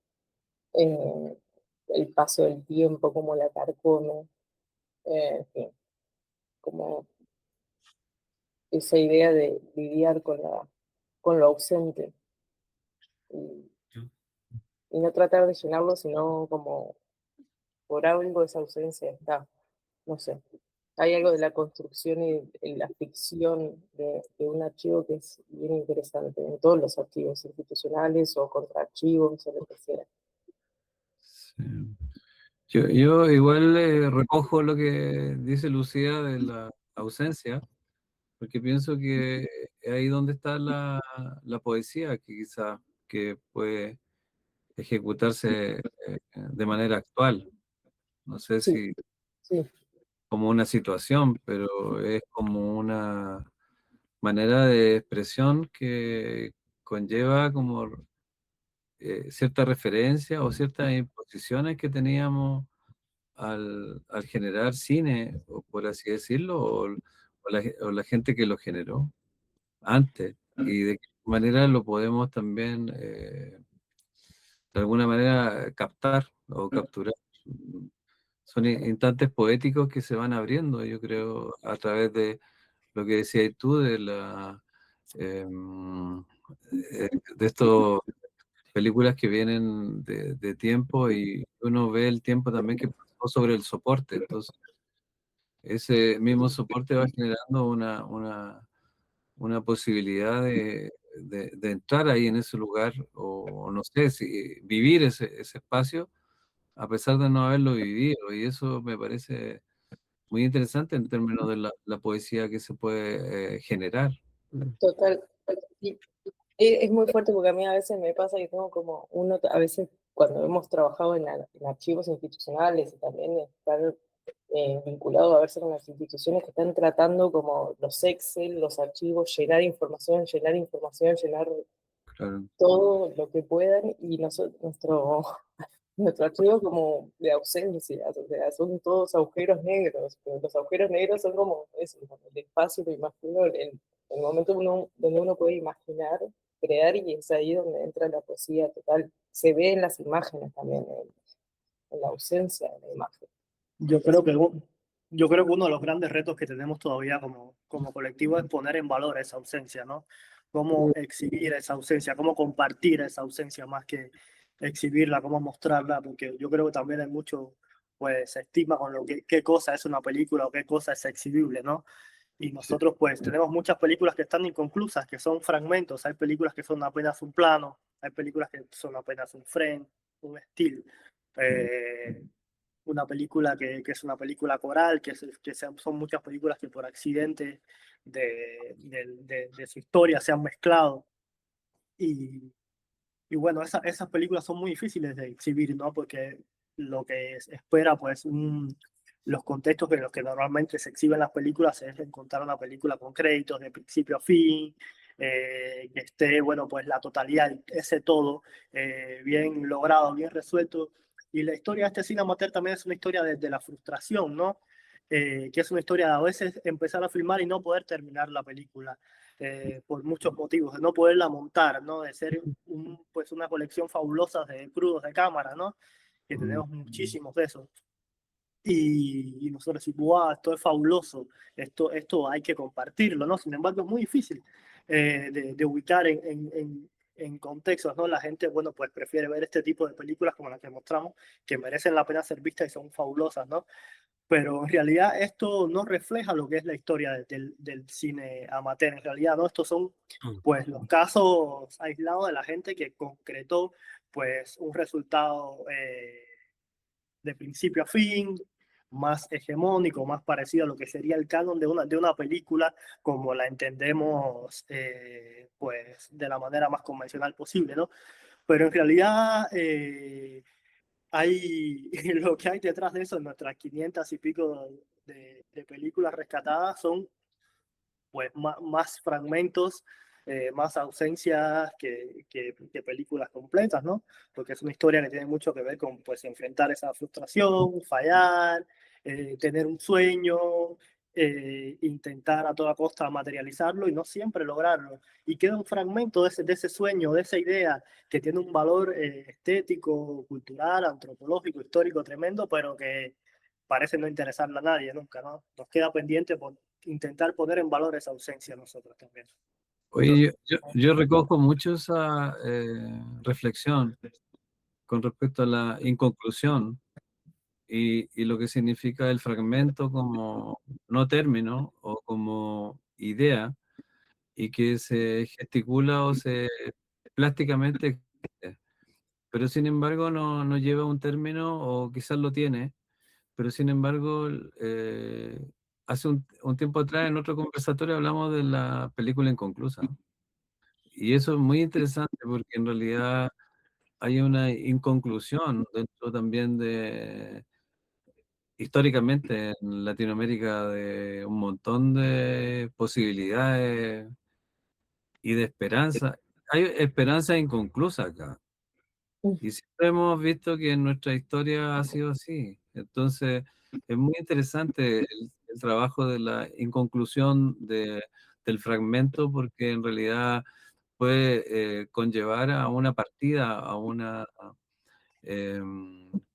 eh, el paso del tiempo, como la carcome, en fin, como esa idea de lidiar con lo ausente y, y no tratar de llenarlo, sino como por algo esa ausencia está, no sé. Hay algo de la construcción y de la ficción de un archivo que es bien interesante en todos los archivos institucionales o contraarchivos o lo que sea. sí. Yo igual recojo lo que dice Lucía de la ausencia, porque pienso que es ahí donde está la poesía, que quizás que puede ejecutarse de manera actual. No sé Sí, si sí, como una situación, pero es como una manera de expresión que conlleva como cierta referencia o ciertas imposiciones que teníamos al generar cine, o por así decirlo, o la gente que lo generó antes, y de qué manera lo podemos también, de alguna manera, captar o capturar. Son instantes poéticos que se van abriendo, yo creo, a través de lo que decías tú, em, de estas películas que vienen de tiempo y uno ve el tiempo también que pasó sobre el soporte. Entonces, ese mismo soporte va generando una posibilidad de entrar ahí en ese lugar, o no sé, si vivir ese espacio, a pesar de no haberlo vivido. Y eso me parece muy interesante en términos de la poesía que se puede generar. Total. Y es muy fuerte porque a mí a veces me pasa que tengo como uno, a veces cuando hemos trabajado en archivos institucionales y también estar vinculado a veces con las instituciones que están tratando como los Excel, los archivos, llenar información, llenar Claro. todo lo que puedan y nuestro archivo como de ausencia, o sea, son todos agujeros negros, pero los agujeros negros son como eso, el espacio, lo imagino, el momento donde uno puede imaginar, crear, y es ahí donde entra la poesía total. Se ve en las imágenes también, en la ausencia de la imagen. Yo creo que, yo creo que uno de los grandes retos que tenemos todavía como colectivo es poner en valor esa ausencia, ¿no? Cómo exhibir esa ausencia, cómo compartir esa ausencia más que exhibirla, cómo mostrarla, porque yo creo que también hay mucho, pues, estigma con lo que, qué cosa es una película o qué cosa es exhibible, ¿no? Y nosotros, pues, tenemos muchas películas que están inconclusas, que son fragmentos. Hay películas que son apenas un plano, hay películas que son apenas un frame, un estilo. Una película que es una película coral, son muchas películas que por accidente de su historia se han mezclado. Y, y bueno, esas películas son muy difíciles de exhibir, ¿no? Porque lo que espera, pues, los contextos en los que normalmente se exhiben las películas es encontrar una película con créditos de principio a fin, que esté, bueno, pues la totalidad, ese todo, bien logrado, bien resuelto. Y la historia de este cine amateur también es una historia de la frustración, ¿no? Que es una historia de a veces empezar a filmar y no poder terminar la película. Por muchos motivos, de no poderla montar, ¿no? De ser pues una colección fabulosa de crudos de cámara, ¿no? Que tenemos muchísimos de esos. Y nosotros decimos, wow, esto es fabuloso, esto hay que compartirlo, ¿no? Sin embargo, es muy difícil de ubicar en contextos, ¿no? La gente, bueno, pues prefiere ver este tipo de películas como las que mostramos, que merecen la pena ser vistas y son fabulosas, ¿no? Pero en realidad esto no refleja lo que es la historia del cine amateur. En realidad, ¿no? Estos son, pues, los casos aislados de la gente que concretó, pues, un resultado de principio a fin, más hegemónico, más parecido a lo que sería el canon de una película como la entendemos, pues, de la manera más convencional posible, ¿no? Pero en realidad hay lo que hay detrás de eso, nuestras 500 y pico de películas rescatadas son, pues, más fragmentos, más ausencias que películas completas, ¿no? Porque es una historia que tiene mucho que ver con, pues, enfrentar esa frustración, fallar, tener un sueño, intentar a toda costa materializarlo y no siempre lograrlo. Y queda un fragmento de ese sueño, de esa idea que tiene un valor estético, cultural, antropológico, histórico tremendo, pero que parece no interesarle a nadie nunca, ¿no? Nos queda pendiente por intentar poner en valor esa ausencia nosotros también. Oye, yo recojo mucho esa reflexión con respecto a la inconclusión y lo que significa el fragmento como no término o como idea, y que se gesticula o se plásticamente existe, pero sin embargo no lleva a un término, o quizás lo tiene, pero sin embargo, hace un tiempo atrás en otro conversatorio hablamos de la película inconclusa. Y eso es muy interesante porque en realidad hay una inconclusión dentro también de, históricamente en Latinoamérica, de un montón de posibilidades y de esperanza. Hay esperanza inconclusa acá. Y siempre hemos visto que en nuestra historia ha sido así. Entonces, es muy interesante el trabajo de la inconclusión del fragmento, porque en realidad puede conllevar a una partida, a una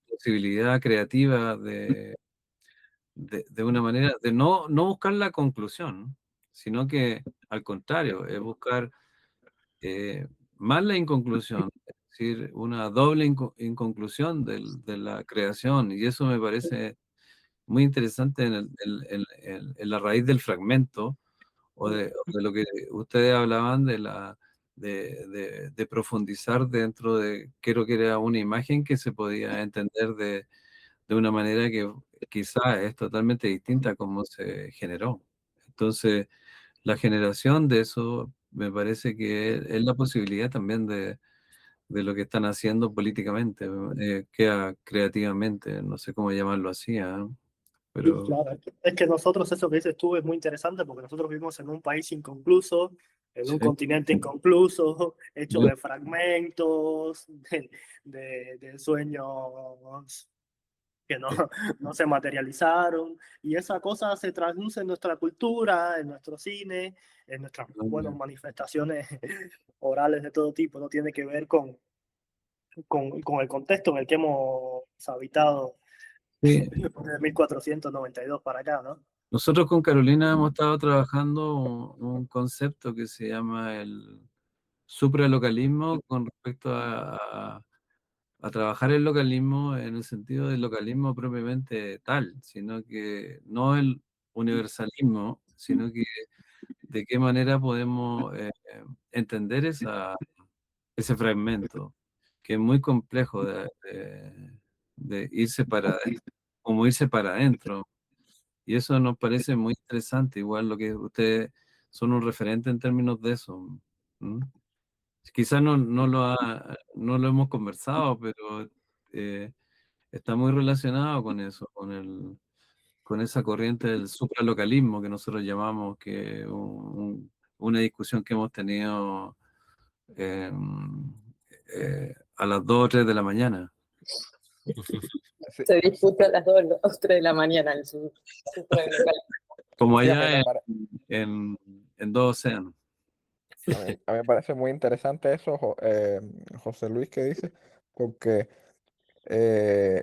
posibilidad creativa de una manera, de no buscar la conclusión, sino que al contrario, es buscar más la inconclusión, es decir, una doble inconclusión de la creación, y eso me parece muy interesante en la raíz del fragmento, o de lo que ustedes hablaban de profundizar dentro de, creo que era una imagen que se podía entender de una manera que quizás es totalmente distinta a cómo se generó. Entonces, la generación de eso me parece que es la posibilidad también de lo que están haciendo políticamente, queda creativamente, no sé cómo llamarlo así, ¿ah? Sí, Pero claro, es que nosotros, eso que dices tú, es muy interesante porque nosotros vivimos en un país inconcluso, en un sí, continente inconcluso, hecho sí, de fragmentos, de sueños que no, no se materializaron, y esa cosa se traduce en nuestra cultura, en nuestro cine, en nuestras, bueno, manifestaciones orales de todo tipo, no tiene que ver con el contexto en el que hemos habitado sí. desde 1492 para acá, ¿no? Nosotros con Carolina hemos estado trabajando un concepto que se llama el supralocalismo con respecto a trabajar el localismo en el sentido del localismo propiamente tal, sino que no el universalismo, sino que de qué manera podemos entender ese fragmento, que es muy complejo de irse como irse para adentro. Y eso nos parece muy interesante, igual lo que ustedes son un referente en términos de eso. ¿Mm? Quizás no lo hemos conversado, pero eh, está muy relacionado con eso, con esa corriente del supralocalismo que nosotros llamamos, que una discusión que hemos tenido eh, a las 2 o 3 de la mañana. Sí, Se disputa a las 2 o 3 de la mañana en su local. Como sí, a mí allá me pare- en Dos Océanos. a mí me parece muy interesante eso, José Luis, que dice, porque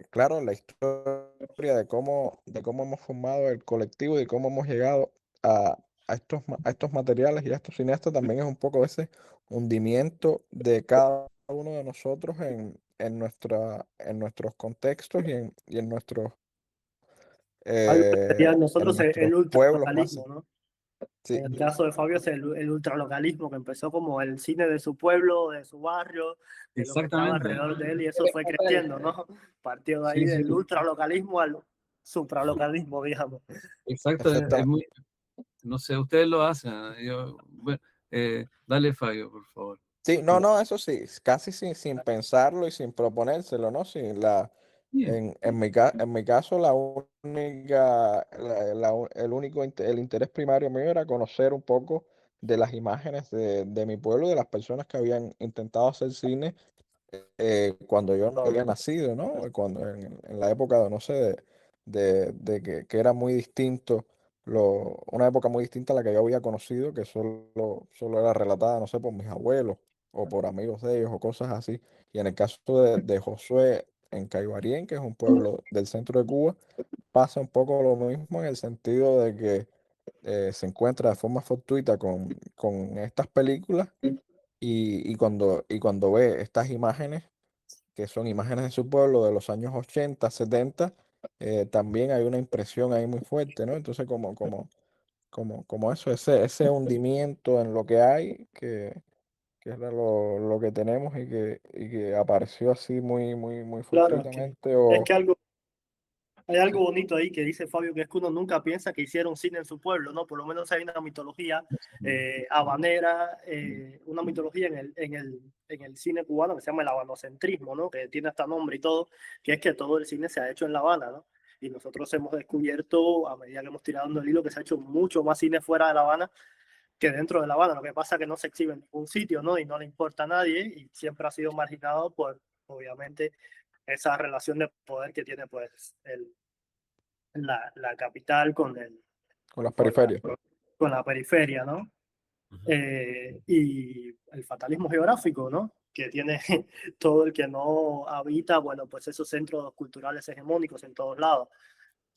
claro, la historia de cómo hemos formado el colectivo y cómo hemos llegado a a estos materiales y a estos cineastas también es un poco ese hundimiento de cada uno de nosotros en nuestros contextos y Algo que sería en en nosotros nuestros el pueblos más. ultralocalismo, ¿no? Sí, En el caso de Fabio es el ultralocalismo, que empezó como el cine de su pueblo, de su barrio, de lo que estaba Exactamente. alrededor de él, y eso fue creciendo, ¿no? Partió de ahí Sí, sí, del ultralocalismo al supralocalismo, digamos. exacto. Es exactamente. muy, no sé, ustedes lo hacen. Bueno, dale, Fabio, por favor. Sí, no, no, eso sí, casi sin pensarlo y sin proponérselo, ¿no? Sin Bien. en mi caso, la única, el único, el interés primario mío era conocer un poco de las imágenes de mi pueblo, de las personas que habían intentado hacer cine cuando yo no había nacido, ¿no? Cuando, en la época, no sé, de que era muy distinto, una época muy distinta a la que yo había conocido, que solo era relatada, no sé, por mis abuelos o por amigos de ellos o cosas así. Y en el caso de Josué en Caibarien, que es un pueblo del centro de Cuba, pasa un poco lo mismo en el sentido de que se encuentra de forma fortuita con estas películas y cuando ve estas imágenes, que son imágenes de su pueblo de los años 80 70 también hay una impresión ahí muy fuerte, ¿no? Entonces, como eso, ese hundimiento en lo que hay, que era lo que tenemos y que apareció así muy Claro, fortuitamente, es o que hay algo bonito ahí que dice Fabio, que es que uno nunca piensa que hicieron cine en su pueblo, ¿no? Por lo menos hay una mitología habanera, una mitología en el cine cubano que se llama el habanocentrismo, ¿no? Que tiene hasta nombre y todo, que es que todo el cine se ha hecho en La Habana, ¿no? Y nosotros hemos descubierto, a medida que hemos tirado el hilo, que se ha hecho mucho más cine fuera de La Habana que dentro de La Habana. Lo que pasa es que no se exhibe en ningún sitio, ¿no? Y no le importa a nadie y siempre ha sido marginado por, obviamente, esa relación de poder que tiene, pues, la capital con las con la, periferias. con la periferia, ¿no? Ujú. Y el fatalismo geográfico, ¿no? Que tiene todo el que no habita, bueno, pues esos centros culturales hegemónicos en todos lados.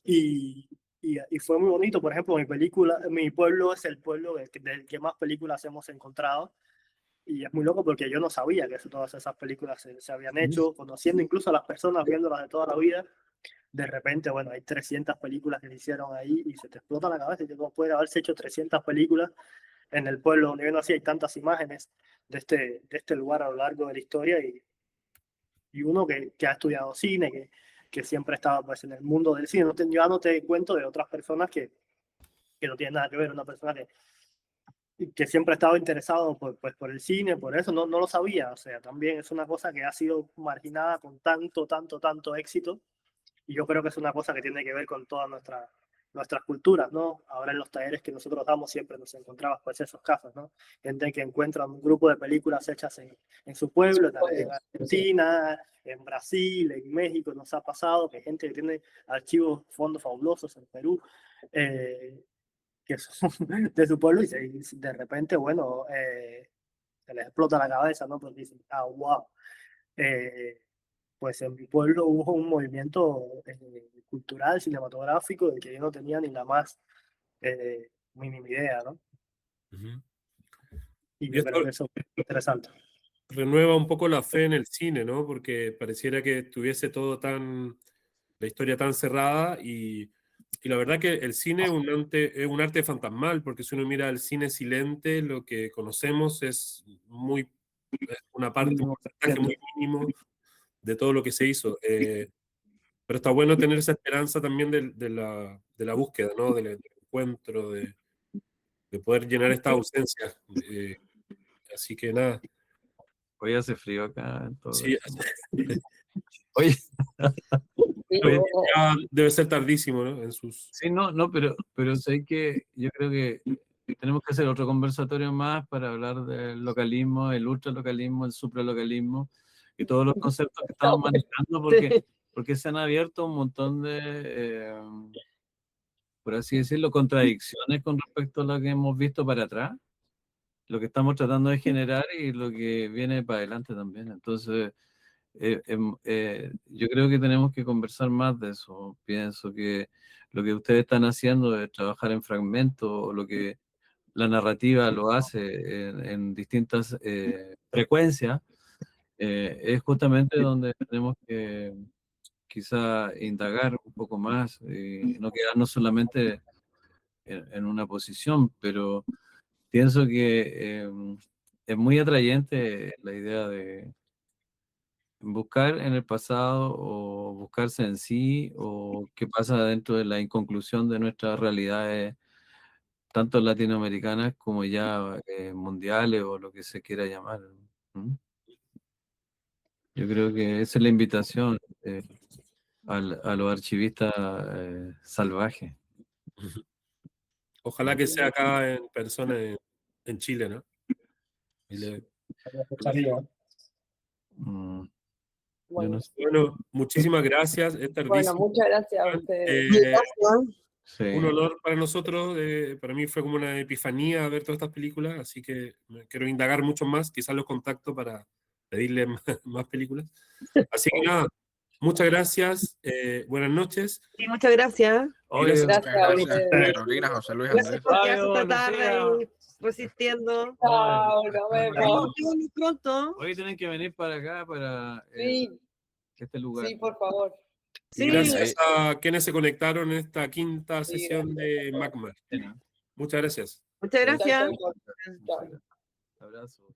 Y, y fue muy bonito, por ejemplo, mi pueblo es el pueblo del que más películas hemos encontrado. Y es muy loco porque yo no sabía que todas esas películas se habían hecho, conociendo incluso a las personas, viéndolas de toda la vida. De repente, bueno, hay 300 películas que se hicieron ahí y se te explota la cabeza y te cómo puede haberse hecho 300 películas en el pueblo donde yo nací hay tantas imágenes de este lugar a lo largo de la historia y uno que ha estudiado cine, que siempre estaba pues, en el mundo del cine. Yo ya no te cuento de otras personas que no tienen nada que ver, una persona que siempre ha estado interesado pues, por el cine, por eso no lo sabía. O sea, también es una cosa que ha sido marginada con tanto éxito. Y yo creo que es una cosa que tiene que ver con todas nuestras culturas, ¿no? Ahora en los talleres que nosotros damos siempre nos encontramos pues esos casos, ¿no? Gente que encuentra un grupo de películas hechas en su pueblo, en Argentina, en Brasil, en México, nos ha pasado que gente que tiene archivos, fondos fabulosos en Perú, que son de su pueblo y de repente, bueno, se les explota la cabeza, ¿no? Porque dicen, wow. Pues en mi pueblo hubo un movimiento cultural, cinematográfico, del que yo no tenía ni la más mínima idea, ¿no? Ujú. Y Y yo esto creo que eso es interesante. renueva un poco la fe en el cine, ¿no? Porque pareciera que estuviese todo la historia tan cerrada y la verdad que el cine es un arte fantasmal, porque si uno mira el cine silente, lo que conocemos es una parte, un porcentaje muy mínimo de todo lo que se hizo. Pero está bueno tener esa esperanza también de la búsqueda, ¿no? Del encuentro, de poder llenar esta ausencia. Así que nada, Hoy hace frío acá en todo sí, caso. Oye, Sí, oye, ya debe ser tardísimo, ¿no? En sus... sí, no, pero sé que yo creo que tenemos que hacer otro conversatorio más para hablar del localismo, el ultralocalismo, el supralocalismo y todos los conceptos que estamos manejando, porque se han abierto un montón de, por así decirlo, contradicciones con respecto a lo que hemos visto para atrás, lo que estamos tratando de generar y lo que viene para adelante también. Entonces, yo creo que tenemos que conversar más de eso. Pienso que lo que ustedes están haciendo es trabajar en fragmentos, o lo que la narrativa lo hace en distintas frecuencias, es justamente donde tenemos que quizá indagar un poco más y no quedarnos solamente en una posición, pero pienso que es muy atrayente la idea de buscar en el pasado o buscarse en sí o qué pasa dentro de la inconclusión de nuestras realidades, tanto latinoamericanas como ya mundiales o lo que se quiera llamar. ¿Mm? Yo creo que esa es la invitación a los archivistas salvajes. Ojalá que sea acá en persona en Chile, ¿no? Y Mm, yo bueno, no sé. bueno, muchísimas gracias. Es bueno, tardísimo. muchas gracias a ustedes. Sí. Un honor para nosotros. Para mí fue como una epifanía ver todas estas películas, así que quiero indagar mucho más. Quizás los contacto para pedirle más películas. Así que nada, muchas gracias. Buenas noches. Sí, muchas gracias. Oye, Gracias a Gracias, ustedes. Carolina, José Luis, Gracias Andrés. por Bye, quedarse esta tarde Lucía. ahí resistiendo. Chao, nos vemos. Nos vemos pronto. Hoy tienen que venir para acá, para Sí, este lugar. sí, por favor. Y Sí, gracias a quienes se conectaron en esta quinta Sí, sesión de Magma. Muchas gracias. muchas Chao, gracias. chao, chao. Chao. Abrazos.